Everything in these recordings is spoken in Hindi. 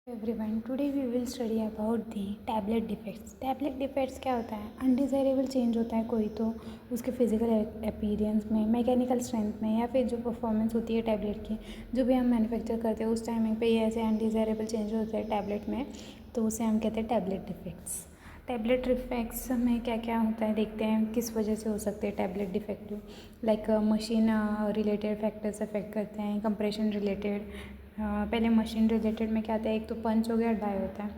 Everyone, today we will study about the tablet defects. Tablet defects क्या होता है? अनडिज़ायरेबल चेंज होता है कोई तो उसके फिजिकल अपीयरेंस में, मैकेनिकल स्ट्रेंथ में, या फिर जो परफॉर्मेंस होती है टैबलेट की, जो भी हम मैन्युफैक्चर करते हैं उस टाइमिंग पे ये ऐसे अनडिज़ायरेबल चेंज होते हैं टैबलेट में, तो उसे हम कहते हैं टैबलेट डिफेक्ट्स। टैबलेट डिफेक्ट्स में क्या क्या होता है देखते हैं, किस वजह से हो सकते हैं tablet defective. Like machine related factors affect करते हैं, कंप्रेशन रिलेटेड। पहले मशीन रिलेटेड में क्या आता है, एक तो पंच हो गया, डाई होता है।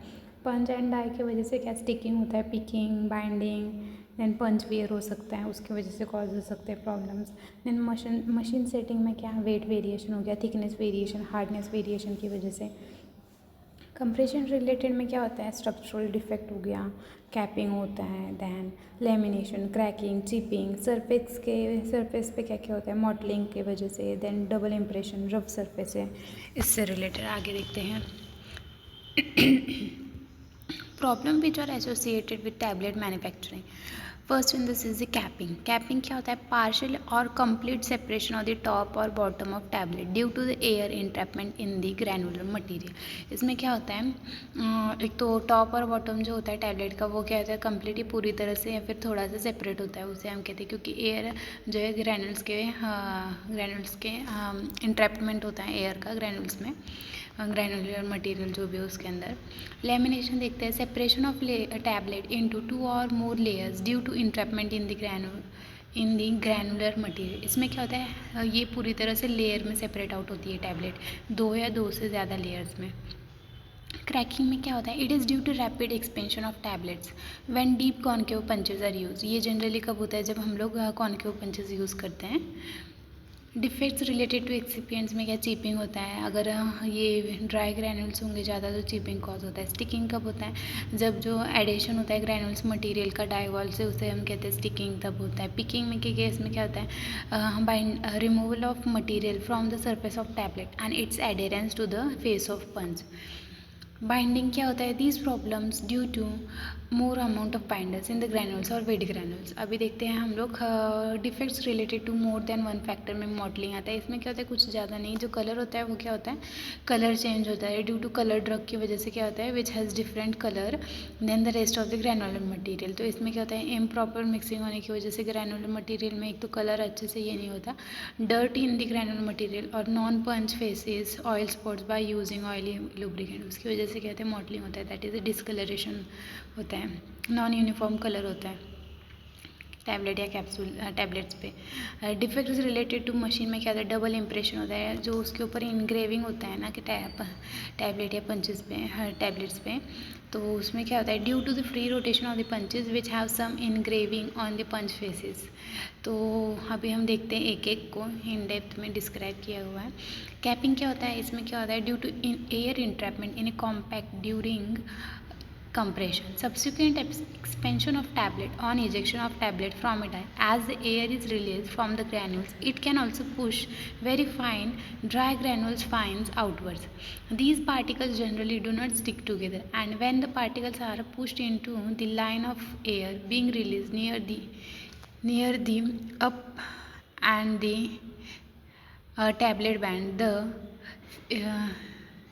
पंच एंड डाई की वजह से क्या स्टिकिंग होता है, picking, binding, then punch wear हो सकता है, उसकी वजह से कॉज हो सकते हैं प्रॉब्लम्स। देन मशीन सेटिंग में क्या वेट वेरिएशन हो गया, थिकनेस वेरिएशन, हार्डनेस वेरिएशन की वजह से। कंप्रेशन रिलेटेड में क्या होता है, स्ट्रक्चरल डिफेक्ट हो गया, कैपिंग होता है, then lamination, cracking, chipping, surface पे क्या क्या होता है, मॉडलिंग की वजह से, then double impression, rough surface है, इससे रिलेटेड आगे देखते हैं। Problem which are associated with tablet manufacturing. First in this is the capping. Capping क्या होता है, पार्शियल और complete separation of the top और bottom of tablet due to the air entrapment in the granular material. इसमें क्या होता है, एक तो टॉप और बॉटम जो होता है टैबलेट का वो क्या होता है, कम्प्लीटली पूरी तरह से या फिर थोड़ा सा सेपरेट होता है, उसे हम कहते हैं, क्योंकि एयर जो है ग्रैनुल्स के इंट्रैपमेंट होता है एयर का ग्रैनुल्स में, ग्रैनुलर मटेरियल जो भी है उसके अंदर। लेमिनेशन देखते हैं, सेपरेशन ऑफ टैबलेट इनटू 2 और more layers due to entrapment in the granular material. इसमें क्या होता है, ये पूरी तरह से लेयर में सेपरेट आउट होती है टैबलेट, 2 या 2 से ज़्यादा लेयर्स में। क्रैकिंग में क्या होता है, it is due to rapid expansion of tablets when deep concave punches are use. ये जनरली कब होता है, जब हम लोग कॉन्केव पंचेज यूज़ करते हैं। डिफेक्ट्स रिलेटेड टू एक्सिपियंट्स में क्या चीपिंग होता है, अगर ये ड्राई ग्रैनुल्स होंगे ज़्यादा तो चीपिंग कॉज होता है। स्टिकिंग कब होता है, जब जो एडिशन होता है ग्रैनुल्स मटेरियल का डाइवॉल से, उसे हम कहते हैं स्टिकिंग तब होता है। पिकिंग में के केस में क्या होता है, bind removal of material from the surface of tablet and its adherence to the face of punch. Binding क्या होता है, these problems due to more amount of binders in the granules और वेट ग्रैनुल्स। अभी देखते हैं हम लोग defects related to more than one factor में मॉडलिंग आता है। इसमें क्या होता है, कुछ ज़्यादा नहीं, जो कलर होता है वो क्या होता है, कलर चेंज होता है ड्यू टू कलर ड्रग की वजह से क्या होता है, which has different colour than the rest of the granular material. तो इसमें क्या होता है, इम्प्रॉपर मिक्सिंग होने की वजह से ग्रैनुलर मटीरियल में एक तो कलर अच्छे से ये नहीं होता, dirt in the granular material और non punch faces, oil spots by using oily lubricant. उसकी वजह से क्या होता है, मॉडलिंग होता है, दैट इज़ डिस्कलरेशन होता है, नॉन यूनिफॉर्म कलर होता है टैबलेट या कैप्सूल टैबलेट्स पे। डिफेक्ट्स रिलेटेड टू मशीन में क्या होता है, डबल इम्प्रेशन होता है, जो उसके ऊपर इनग्रेविंग होता है ना कि टैबलेट या पंचेस पे, टैबलेट्स पे, तो उसमें क्या होता है, due to the free rotation of the punches which have some engraving on the punch faces. तो अभी हम देखते हैं एक एक को इन डेप्थ में डिस्क्राइब किया हुआ है। कैपिंग क्या होता है, इसमें क्या होता है, due to air entrapment in a compact during compression, subsequent expansion of tablet on ejection of tablet from a die. As the air is released from the granules, it can also push very fine dry granules fines outwards. These particles generally do not stick together, and when the particles are pushed into the line of air being released near the up and the tablet band,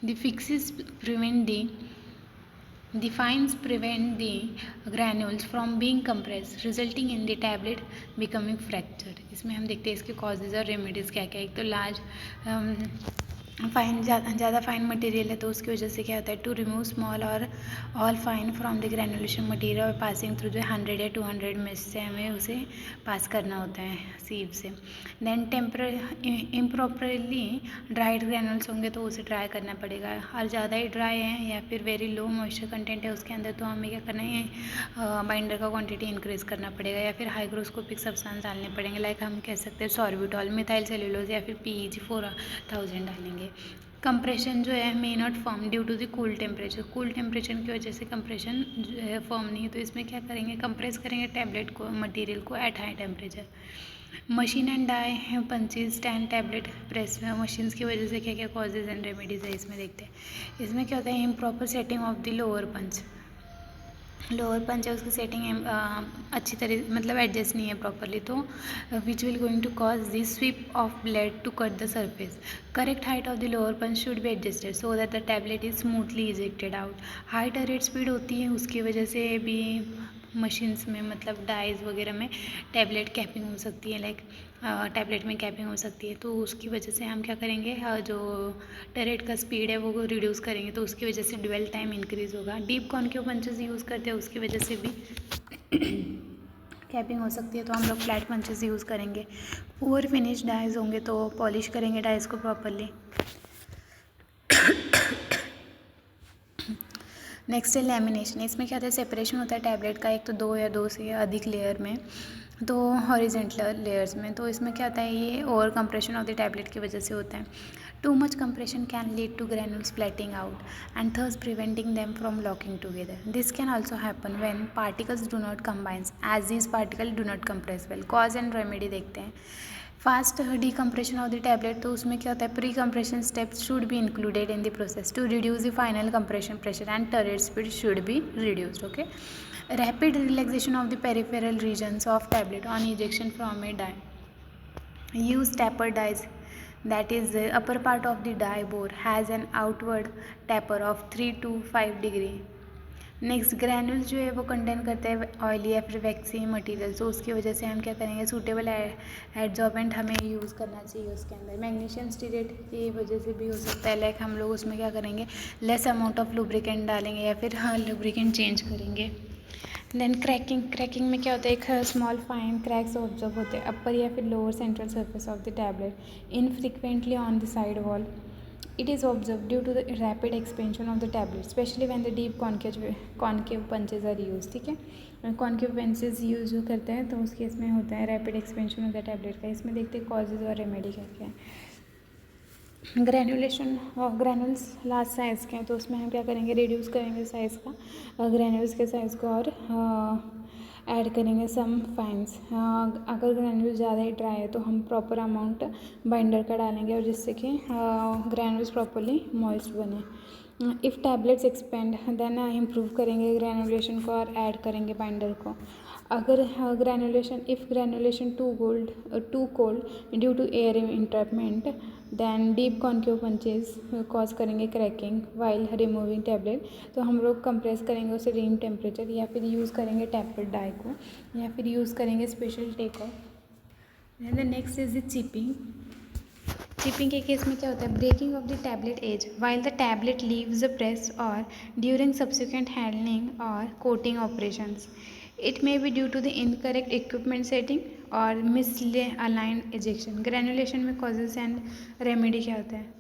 the fixes prevent the fines prevent the granules from being compressed, resulting in the tablet becoming fractured. इसमें हम देखते हैं इसके causes और remedies क्या क्या। एक तो लार्ज फाइन, ज़्यादा फाइन मटेरियल है तो उसकी वजह से क्या होता है, टू रिमूव स्मॉल और all fine from the granulation material और पासिंग थ्रू जो 100 या 200 में से हमें उसे पास करना होता है सीव से। देन इम्प्रॉपरली ड्राइड ग्रैनुल्स होंगे तो उसे ड्राई करना पड़ेगा, और ज़्यादा ही ड्राई है या फिर वेरी लो मॉइस्चर कंटेंट है उसके अंदर, तो हमें क्या करना है, बाइंडर का क्वांटिटी इंक्रीज़ करना पड़ेगा या फिर हाइग्रोस्कोपिक सब्सटेंस डालने पड़ेंगे, लाइक हम कह सकते हैं सॉर्बिटॉल, मिथाइल सेलुलोज या फिर PEG 4000 डालेंगे। कंप्रेशन जो है may not form due to the cool temperature, cool temperature की वजह से कंप्रेशन जो है फॉर्म नहीं है, तो इसमें क्या करेंगे, कंप्रेस करेंगे टैबलेट को, मटेरियल को at high temperature. Machine and die punches stand tablet press machines की वजह से क्या क्या कॉजेज एंड रेमेडीज है इसमें देखते हैं। इसमें क्या होता है, improper setting of the lower punch, lower punch है उसकी सेटिंग अच्छी तरह मतलब एडजस्ट नहीं है प्रॉपरली, तो which will going to cause this sweep of blade to cut the surface. Correct height of the lower punch should be adjusted so that the tablet is smoothly ejected out. High turret speed होती है, उसकी वजह से भी मशीन्स में मतलब डाइज वगैरह में टैबलेट कैपिंग हो सकती है, लाइक टैबलेट में कैपिंग हो सकती है. तो उसकी वजह से हम क्या करेंगे, जो टरेट का स्पीड है वो रिड्यूस करेंगे, तो उसकी वजह से ड्वेल टाइम इंक्रीज़ होगा. डीप कॉन्केव पंचेस यूज़ करते हैं, उसकी वजह से भी कैपिंग हो सकती है, तो हम लोग फ्लैट पंचेस यूज़ करेंगे. पुअर फिनिश डाइज होंगे तो पॉलिश करेंगे डाइज को प्रॉपरली. नेक्स्ट है लैमिनेशन. इसमें क्या होता है, सेपरेशन होता है टैबलेट का, एक तो दो या दो से अधिक लेयर में, तो हॉरिजेंटल लेयर्स में. तो इसमें क्या होता है, ये over compression of the tablet की वजह से होता है. Too much compression can lead to granules splitting out and thus preventing them from locking together. This can also happen when particles do not combines as these particle do not compress well. Cause and remedy देखते हैं. Fast decompression of the tablet, तो उसमें क्या होता है, pre compression steps should be included in the process to reduce the final compression pressure and turret speed should be reduced. Okay. Rapid relaxation of the peripheral regions of tablet on ejection from a die. Use taper dies, that is the upper part of the die bore has an outward taper of 3 to 5 degree. Next granules जो है वो कंटेन करते हैं ऑयली या फिर वैक्सी मटेरियल, तो उसकी वजह से हम क्या करेंगे, सूटेबल एडजॉर्बेंट हमें यूज़ करना चाहिए उसके अंदर. मैग्नीशियम स्टीरेट की वजह से भी हो सकता है, लाइक हम लोग उसमें क्या करेंगे, लेस अमाउंट ऑफ लुब्रिकेंट डालेंगे या फिर लुब्रिकेंट चेंज करेंगे. देन क्रैकिंग में क्या होता है, एक स्मॉल फाइन क्रैक्स ऑब्जर्व होते हैं अपर या फिर lower central surface of the tablet infrequently on the side wall. It is observe due to the rapid expansion of the tablet specially when the deep concave punches are use. ठीक है, कॉन्केव पंचेज यूज जो करते हैं तो उस केस में होता है rapid expansion of the tablet का. इसमें देखते हैं कॉजेज और रेमेडी क्या क्या है. ग्रैनुलेशन ग्रैनुल्स लार्ज साइज़ के हैं, तो उसमें हम क्या करेंगे, रिड्यूस करेंगे साइज़ का ग्रैनुल्स के साइज़ को और ऐड करेंगे सम फाइन्स. अगर ग्रैनुल्स ज़्यादा ही ड्राई है तो हम प्रॉपर अमाउंट बाइंडर का डालेंगे और जिससे कि ग्रैनुल्स प्रॉपरली मॉइस्ट बने. If tablets expand then improve करेंगे ग्रैनुलेशन को और ऐड करेंगे बाइंडर को. अगर granulation too cold due to air entrapment then deep concave punches cause करेंगे क्रैकिंग वाइल रिमूविंग टैबलेट. तो हम लोग कंप्रेस करेंगे उसे रूम टेम्परेचर या फिर यूज़ करेंगे टैपर डाई को या फिर यूज़ करेंगे special take off. The next is the chipping. Chipping के केस में क्या होता है, breaking off the tablet edge while the tablet leaves the press और ड्यूरिंग सब्सिक्वेंट हैंडलिंग और coating operations. It may be due to the incorrect equipment setting or misaligned ejection. Granulation में causes and remedy क्या होता है,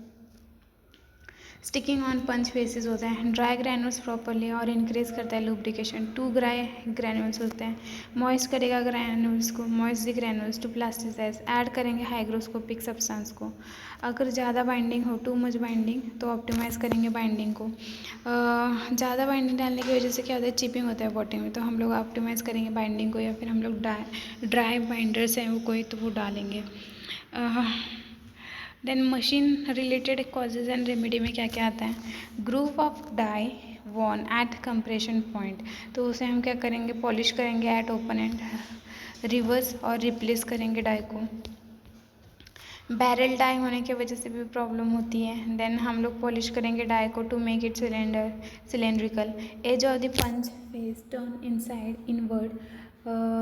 स्टिकिंग ऑन पंच फेसेस होता है, ड्राई ग्रैनुल्स प्रॉपरली और इंक्रीज करता है लुब्रिकेशन. टू ड्राई ग्रैनुल्स होते हैं, मॉइस्ट करेगा ग्रैनुल्स को, moist the granules to plasticize. Add करेंगे हाइग्रोस्कोपिक सब्सटेंस को. अगर ज़्यादा बाइंडिंग हो, टू मच बाइंडिंग, तो ऑप्टिमाइज करेंगे बाइंडिंग को. ज़्यादा बाइंडिंग डालने की वजह से क्या होता है, चिपिंग होता है बॉटम में, तो हम लोग ऑप्टिमाइज करेंगे बाइंडिंग को या फिर हम लोग ड्राई बाइंडर्स हैं वो कोई तो वो डालेंगे. Then machine related causes and remedy में क्या क्या आता है, groove of die worn at compression point, तो उसे हम क्या करेंगे, पॉलिश करेंगे एट ओपन एंड रिवर्स और रिप्लेस करेंगे डाई को. बैरल डाई होने की वजह से भी प्रॉब्लम होती है. देन हम लोग पॉलिश करेंगे डाई को to make it cylindrical. Edge of the punch face turn inside inward.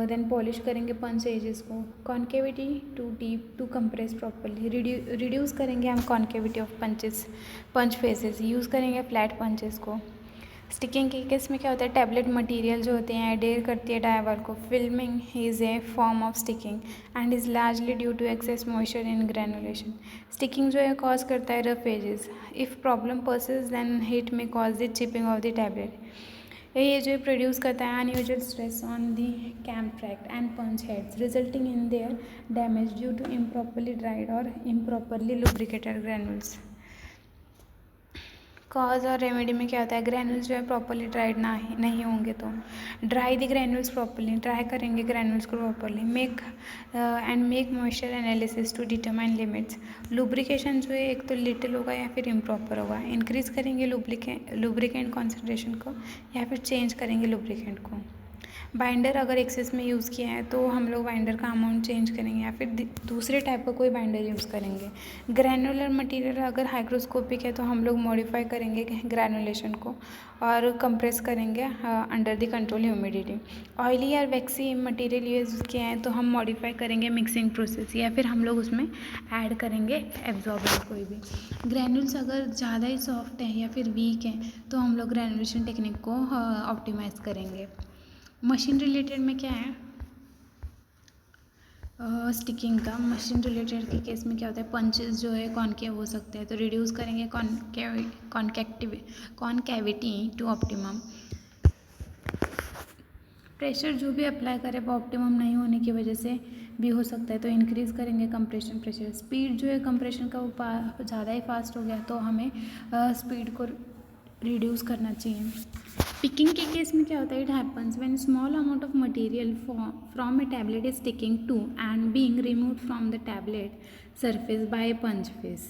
Then polish करेंगे पंच एजेस को. Concavity too deep to compress properly. Reduce करेंगे हम concavity of punch faces. Use करेंगे फ्लैट पंचेस को. स्टिकिंग के केस में क्या होता है, टैबलेट मटेरियल जो होते हैं एडेयर करती है डाई वॉल को. Filming is a form of sticking and is largely due to excess moisture in granulation. Sticking जो है कॉज करता है rough edges. If problem persist then it may cause the chipping of the tablet. ये जो प्रोड्यूस करता है unusual stress on the cam tracks and punch heads resulting in their damage due to improperly dried और इम्प्रॉपरली लुब्रिकेटेड ग्रैनुल्स. कॉज और रेमेडी में क्या होता है, ग्रैनुल्स जो है प्रॉपरली ड्राइड नहीं होंगे तो dry the granules properly, dry करेंगे ग्रैनुल्स को properly, make moisture analysis to determine limits. Lubrication जो है एक तो लिटिल होगा या फिर इम्प्रॉपर होगा, इंक्रीज करेंगे लुब्रिकेंट कॉन्सेंट्रेशन को या फिर चेंज करेंगे लुब्रिकेंट को। बाइंडर अगर एक्सेस में यूज़ किया है तो हम लोग बाइंडर का अमाउंट चेंज करेंगे या फिर दूसरे टाइप का कोई बाइंडर यूज़ करेंगे। ग्रैनुलर मटेरियल अगर हाइग्रोस्कोपिक है तो हम लोग मॉडिफाई करेंगे ग्रैनुलेशन को और कंप्रेस करेंगे under the control humidity. Oily या वैक्सी मटेरियल यूज़ किया है तो हम मॉडिफाई करेंगे मिक्सिंग प्रोसेस या फिर हम लोग उसमें ऐड करेंगे एब्जॉर्बेंट कोई भी। ग्रैनुल्स अगर ज़्यादा ही सॉफ्ट है या फिर वीक है तो हम लोग ग्रैनुलेशन टेक्निक को ऑप्टिमाइज़ करेंगे। मशीन रिलेटेड में क्या है, स्टिकिंग का। मशीन रिलेटेड के केस में क्या होता है, पंचेस जो है कॉनकेव हो सकते हैं तो रिड्यूस करेंगे कॉनकेविटी टू ऑप्टिमम। प्रेशर जो भी अप्लाई करें वो ऑप्टिमम नहीं होने की वजह से भी हो सकता है तो इंक्रीज़ करेंगे कंप्रेशन प्रेशर। स्पीड जो है कंप्रेशन का वो ज़्यादा ही फास्ट हो गया तो हमें स्पीड को रिड्यूस करना चाहिए। पिकिंग के केस में क्या होता है, it happens when small amount of material from a tablet is sticking to and being removed from the tablet surface by punch face.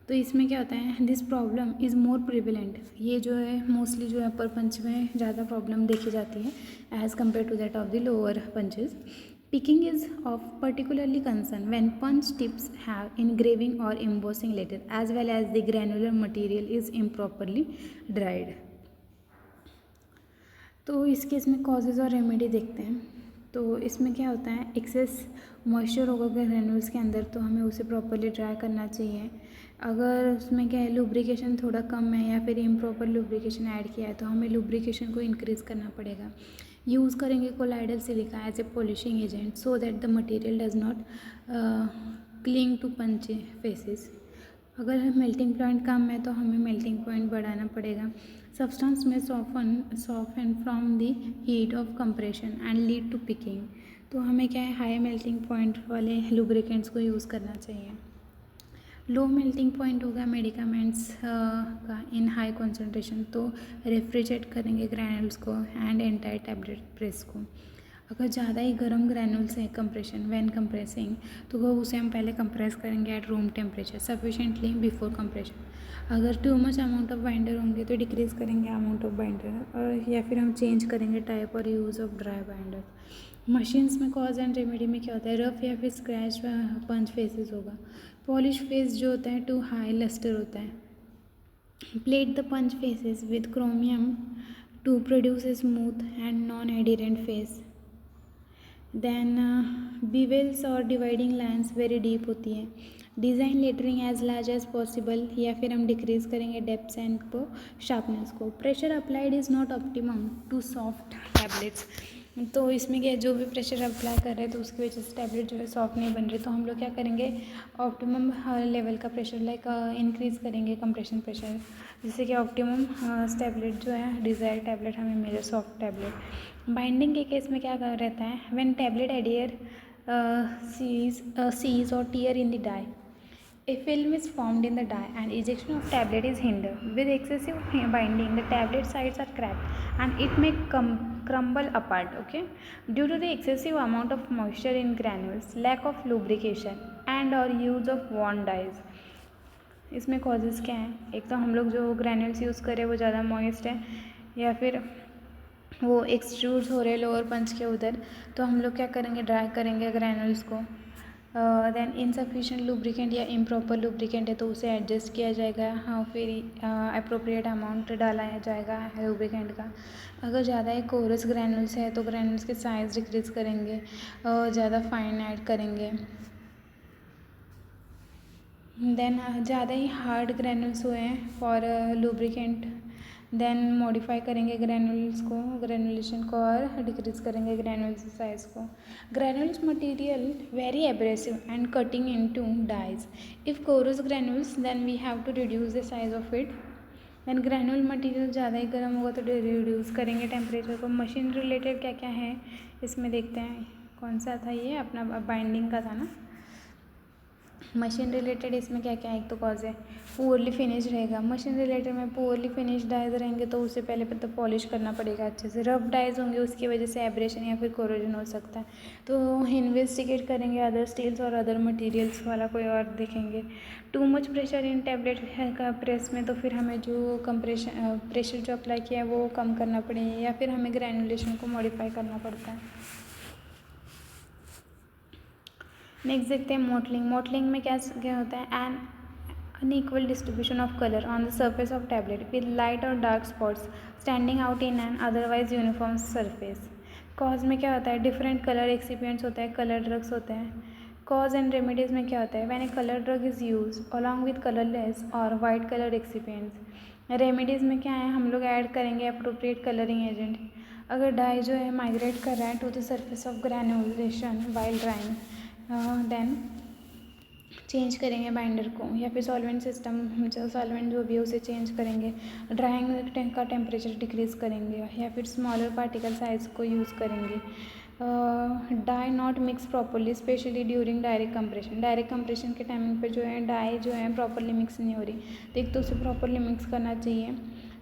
तो इसमें क्या होता है, this problem is more prevalent, ये जो है मोस्टली जो है अपर पंच में ज़्यादा प्रॉब्लम देखी जाती है as compare to that of the lower punches. Picking is of particularly concern when punch tips have engraving or embossing letter as well as the granular material is improperly dried। तो इस केस में कॉजेज़ और रेमेडी देखते हैं। तो इसमें क्या होता है, एक्सेस मॉइस्चर होगा ग्रैनुल्स के अंदर तो हमें उसे प्रॉपरली ड्राई करना चाहिए। अगर उसमें क्या है लुब्रिकेशन थोड़ा कम है या फिर इम्प्रॉपर लुब्रिकेशन ऐड किया है तो हमें लुब्रिकेशन को इंक्रीज़ करना पड़ेगा। यूज़ करेंगे colloidal silica as a polishing agent so that the material does not cling to punch faces. अगर मेल्टिंग पॉइंट कम है तो हमें मेल्टिंग पॉइंट बढ़ाना पड़ेगा। सब्सटेंस में soften from the heat of compression and lead to picking. तो हमें क्या है हाई मेल्टिंग पॉइंट वाले लुब्रिकेंट्स को यूज़ करना चाहिए। लो मेल्टिंग पॉइंट होगा मेडिकामेंट्स का इन हाई कॉन्सेंट्रेशन तो रेफ्रिजरेट करेंगे ग्रैनुल्स को एंड एंटायर टैबलेट प्रेस को। अगर ज़्यादा ही गर्म ग्रैनुल्स है कंप्रेशन व्हेन कंप्रेसिंग तो वो उसे हम पहले कंप्रेस करेंगे at room temperature sufficiently before compression. अगर too much amount of binder होंगे तो डिक्रीज़ करेंगे अमाउंट ऑफ बाइंडर और या फिर हम चेंज करेंगे टाइप और use of dry binder. Machines में कॉज एंड रेमेडी में क्या होता है, रफ या फिर स्क्रैच पंच फेसेस होगा। पॉलिश फेस जो होता है टू हाई लस्टर होता है। Plate the punch faces with chromium to produce a smooth and non adherent face. Then bevels और डिवाइडिंग लाइन्स वेरी डीप होती है। Design lettering as large as possible या फिर हम डिक्रीज़ करेंगे डेप्थ एंड को शार्पनेस को। Pressure applied is not optimum too soft tablets. तो इसमें क्या जो भी प्रेशर अप्लाई कर रहे हैं तो उसकी वजह से टैबलेट जो है सॉफ्ट नहीं बन रही तो हम लोग क्या करेंगे ऑप्टिमम लेवल का प्रेशर लाइक इंक्रीज़ करेंगे कंप्रेशन प्रेशर जिससे कि ऑप्टिमम टैबलेट जो है डिज़ायर टैबलेट हमें मिले सॉफ्ट टैबलेट। बाइंडिंग के केस में क्या रहता है, व्हेन टैबलेट एडियर सीज और tear in the die a film is formed in the dye and ejection of tablet is hindered. With excessive binding, the tablet sides are cracked and it may crumble apart. Okay, due to the excessive amount of moisture in granules, lack of lubrication and or use of worn dyes. इसमें causes क्या हैं, एक तो हम लोग जो granules यूज़ करें वो ज़्यादा moist है या फिर वो एक्सट्रूड हो रहे लोअर पंच के उधर तो हम लोग क्या करेंगे ड्राई करेंगे ग्रैनुल्स को। देन इनसफिशिएंट लुब्रिकेंट या इम्प्रॉपर लुब्रिकेंट है तो उसे एडजस्ट किया जाएगा। हाँ फिर अप्रोप्रिएट अमाउंट डाला जाएगा लुब्रिकेंट का। अगर ज़्यादा ही कोरस ग्रैनुल्स है तो ग्रैनुल्स के साइज़ डिक्रीज़ करेंगे और ज़्यादा फाइन ऐड करेंगे। देन ज़्यादा ही हार्ड ग्रैनुल्स हुए हैं फॉर लुब्रिकेंट देन मॉडिफाई करेंगे ग्रैनुल्स को ग्रैनुलेशन को और डिक्रीज़ करेंगे ग्रैनुल्स साइज़ को। Granules material very abrasive and cutting into dies. If coarse granules then we have to reduce the size of it. Then granule material ज़्यादा ही गर्म होगा तो रिड्यूस करेंगे टेम्परेचर को। मशीन रिलेटेड क्या क्या है इसमें देखते हैं। कौन सा था ये अपना बाइंडिंग का था ना। मशीन रिलेटेड इसमें क्या क्या है, एक तो कॉज है पुअरली फिनिश रहेगा। मशीन रिलेटेड में पुअरली फिनिश डाइज रहेंगे तो उसे पहले तो पॉलिश करना पड़ेगा अच्छे से। रफ डाइज होंगे उसकी वजह से एब्रेशन या फिर कोरोजन हो सकता है। तो इन्वेस्टिगेट करेंगे अदर स्टील्स और अदर मटेरियल्स वाला कोई और देखेंगे। Too much pressure in tablet का प्रेस में, तो फिर हमें जो कंप्रेशन प्रेशर जो अप्लाई किया है वो कम करना पड़ेगा या फिर हमें ग्रैनुलेशन को मॉडिफाई करना पड़ता है। नेक्स्ट देखते हैं मोटलिंग। मोटलिंग में क्या क्या होता है, an unequal distribution of colour on the surface of tablet with light और dark spots standing out in an otherwise uniform surface. Cause में क्या होता है, डिफरेंट कलर एक्सिपिएंट्स होता है, कलर ड्रग्स होते हैं। कॉज एंड रेमेडीज में क्या होता है, when a colour drug is use along with colourless और वाइट कलर एक्सिपिएंट्स। रेमेडीज़ में क्या है, हम लोग ऐड करेंगे अप्रोप्रिएट कलरिंग एजेंट। अगर डाई जो है माइग्रेट कर रहा है to the surface of granulation while drying, then change करेंगे बाइंडर को या फिर सॉल्वेंट सिस्टम, जो सॉल्वेंट जो भी है उसे चेंज करेंगे। ड्राइंग का टेम्परेचर डिक्रीज़ करेंगे या फिर स्मॉलर पार्टिकल साइज को यूज़ करेंगे। Dye not mix properly specially during direct compression. Direct compression के टाइमिंग पे जो है डाई जो है प्रॉपरली मिक्स नहीं हो रही, तो एक तो उसे प्रॉपरली मिक्स करना चाहिए।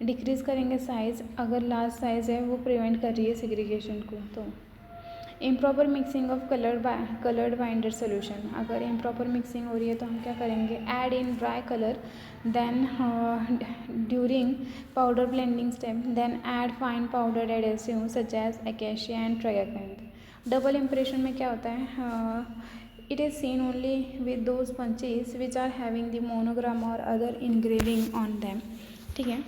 डिक्रीज़ करेंगे साइज़, अगर लार्ज साइज़ है वो प्रिवेंट कर रही है सेग्रीगेशन को। तो improper mixing of coloured binder solution, अगर इम्प्रॉपर मिक्सिंग हो रही है तो हम क्या करेंगे, add in dry colour then during powder blending step, then add fine powder adhesive such as acacia and tragacanth. Double impression में क्या होता है, it is seen only with those punches which are having the monogram और अदर इनग्रेविंग ऑन दैम। ठीक है,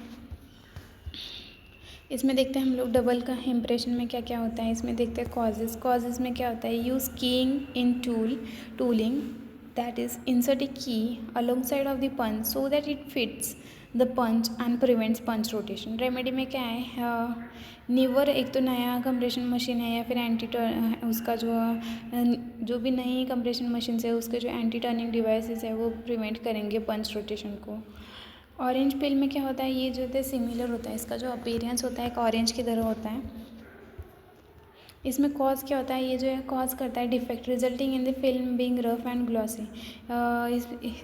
इसमें देखते हैं हम लोग डबल का इम्प्रेशन में क्या क्या होता है। इसमें देखते हैं कॉजेज़ में क्या होता है, use keying in tooling that is insert a key alongside of the punch so that it fits the punch and prevents punch rotation. Remedy में क्या है, न्यूअर एक तो नया कंप्रेशन मशीन है या फिर उसका जो भी नई कंप्रेशन मशीन है उसके जो एंटी टर्निंग डिवाइसेस है वो प्रिवेंट करेंगे पंच रोटेशन को। ऑरेंज पिल में क्या होता है, ये जो होता है सिमिलर होता है, इसका जो अपीयरेंस होता है एक ऑरेंज की तरह होता है। इसमें कॉज क्या होता है, ये जो है कॉज करता है defect resulting in the film being rough and glossy.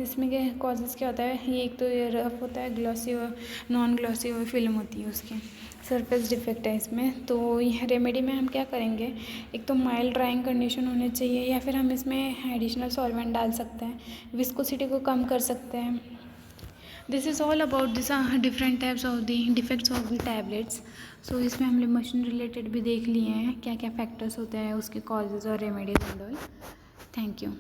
इसमें क्या कॉजेज़ क्या होता है, ये एक तो ये रफ होता है, ग्लॉसी और नॉन ग्लॉसी और फिल्म होती है उसकी, सरफेस डिफेक्ट है इसमें। तो यह रेमेडी में हम क्या करेंगे, एक तो माइल्ड ड्राइंग कंडीशन होनी चाहिए या फिर हम इसमें एडिशनल सॉल्वेंट डाल सकते हैं, विस्कोसिटी को कम कर सकते हैं। This is all about this different types of the defects of the tablets. So इसमें हमने मशीन रिलेटेड भी देख लिए हैं क्या क्या फैक्टर्स होते हैं, उसके कॉजेज़ और remedies and all. Thank you.